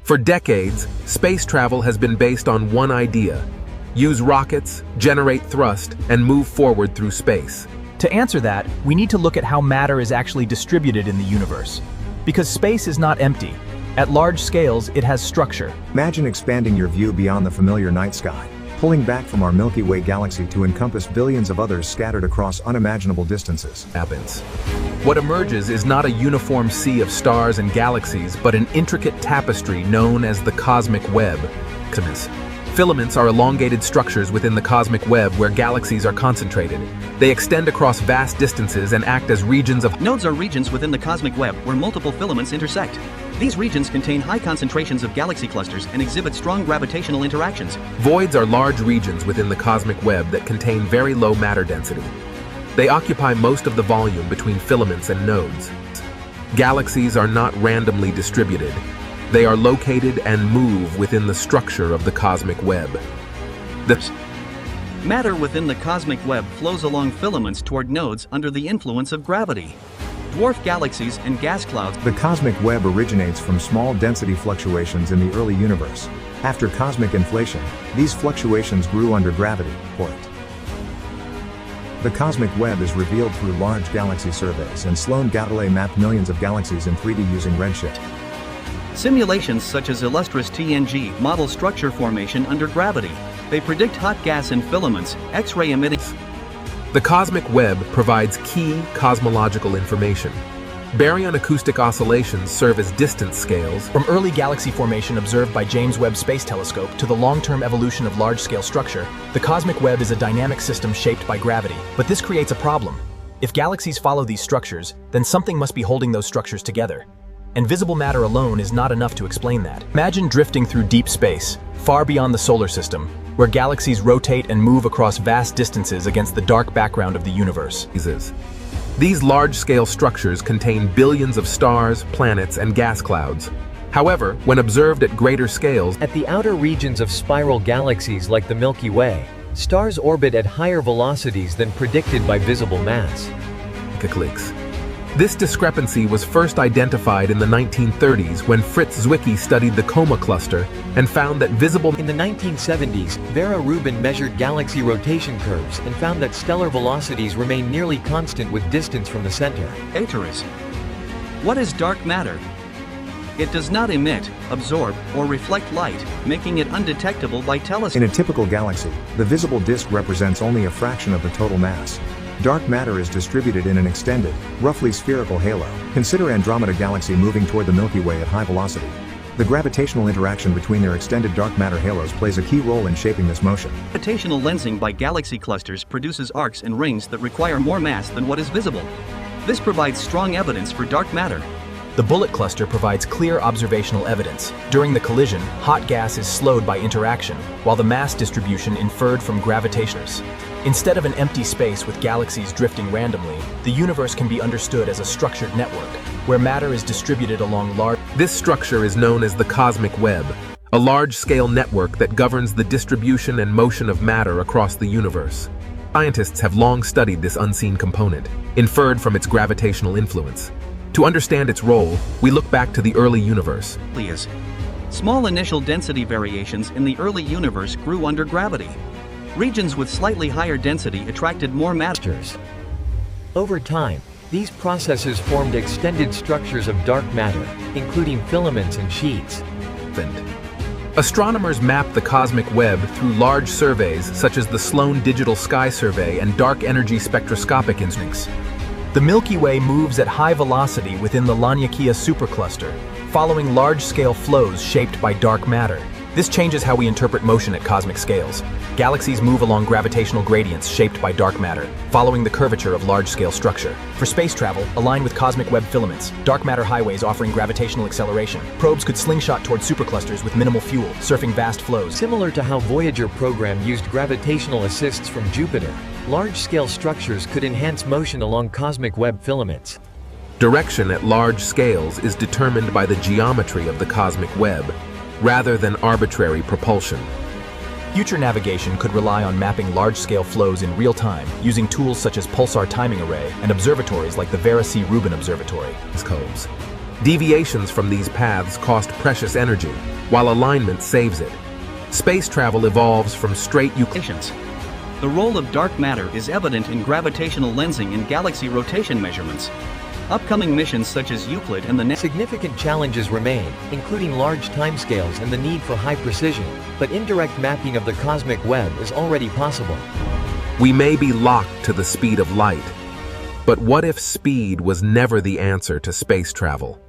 For decades, space travel has been based on one idea: use rockets, generate thrust, and move forward through space. To answer that, we need to look at how matter is actually distributed in the universe. Because space is not empty. At large scales, it has structure. Imagine expanding your view beyond the familiar night sky, pulling back from our Milky Way galaxy to encompass billions of others scattered across unimaginable distances. What emerges is not a uniform sea of stars and galaxies, but an intricate tapestry known as the cosmic web. Filaments are elongated structures within the cosmic web where galaxies are concentrated. They extend across vast distances and act as regions of... Nodes are regions within the cosmic web where multiple filaments intersect. These regions contain high concentrations of galaxy clusters and exhibit strong gravitational interactions. Voids are large regions within the cosmic web that contain very low matter density. They occupy most of the volume between filaments and nodes. Galaxies are not randomly distributed. They are located and move within the structure of the cosmic web. Matter within the cosmic web flows along filaments toward nodes under the influence of gravity. Dwarf galaxies and gas clouds. The cosmic web originates from small density fluctuations in the early universe. After cosmic inflation, these fluctuations grew under gravity. The cosmic web is revealed through large galaxy surveys, and Sloan Gattulay mapped millions of galaxies in 3D using redshift. Simulations such as Illustris TNG model structure formation under gravity. They predict hot gas and filaments, X-ray emitting. The cosmic web provides key cosmological information. Baryon acoustic oscillations serve as distance scales. From early galaxy formation observed by James Webb Space Telescope to the long-term evolution of large-scale structure, the cosmic web is a dynamic system shaped by gravity. But this creates a problem. If galaxies follow these structures, then something must be holding those structures together. And visible matter alone is not enough to explain that. Imagine drifting through deep space, far beyond the solar system, where galaxies rotate and move across vast distances against the dark background of the universe. These large-scale structures contain billions of stars, planets, and gas clouds. However, when observed at greater scales, at the outer regions of spiral galaxies like the Milky Way, stars orbit at higher velocities than predicted by visible mass. This discrepancy was first identified in the 1930s when Fritz Zwicky studied the Coma cluster and found that visible... In the 1970s, Vera Rubin measured galaxy rotation curves and found that stellar velocities remain nearly constant with distance from the center. Ateris. What is dark matter? It does not emit, absorb, or reflect light, making it undetectable by telescopes. In a typical galaxy, the visible disk represents only a fraction of the total mass. Dark matter is distributed in an extended, roughly spherical halo. Consider Andromeda Galaxy moving toward the Milky Way at high velocity. The gravitational interaction between their extended dark matter halos plays a key role in shaping this motion. Gravitational lensing by galaxy clusters produces arcs and rings that require more mass than what is visible. This provides strong evidence for dark matter. The Bullet cluster provides clear observational evidence. During the collision, hot gas is slowed by interaction, while the mass distribution inferred from gravitations. Instead of an empty space with galaxies drifting randomly, the universe can be understood as a structured network, where matter is distributed along large... This structure is known as the cosmic web, a large-scale network that governs the distribution and motion of matter across the universe. Scientists have long studied this unseen component, inferred from its gravitational influence. To understand its role, we look back to the early universe. Small initial density variations in the early universe grew under gravity. Regions with slightly higher density attracted more matter. Over time, these processes formed extended structures of dark matter, including filaments and sheets. Astronomers map the cosmic web through large surveys such as the Sloan Digital Sky Survey and dark energy spectroscopic instruments. The Milky Way moves at high velocity within the Laniakea supercluster, following large-scale flows shaped by dark matter. This changes how we interpret motion at cosmic scales. Galaxies move along gravitational gradients shaped by dark matter, following the curvature of large-scale structure. For space travel, align with cosmic web filaments, dark matter highways offering gravitational acceleration. Probes could slingshot toward superclusters with minimal fuel, surfing vast flows. Similar to how Voyager program used gravitational assists from Jupiter, large-scale structures could enhance motion along cosmic web filaments. Direction at large scales is determined by the geometry of the cosmic web, rather than arbitrary propulsion. Future navigation could rely on mapping large-scale flows in real time, using tools such as pulsar timing array and observatories like the Vera C. Rubin Observatory. Deviations from these paths cost precious energy, while alignment saves it. Space travel evolves from straight Equations. The role of dark matter is evident in gravitational lensing and galaxy rotation measurements. Upcoming missions such as Euclid and the Significant challenges remain, including large timescales and the need for high precision, but indirect mapping of the cosmic web is already possible. We may be locked to the speed of light. But what if speed was never the answer to space travel?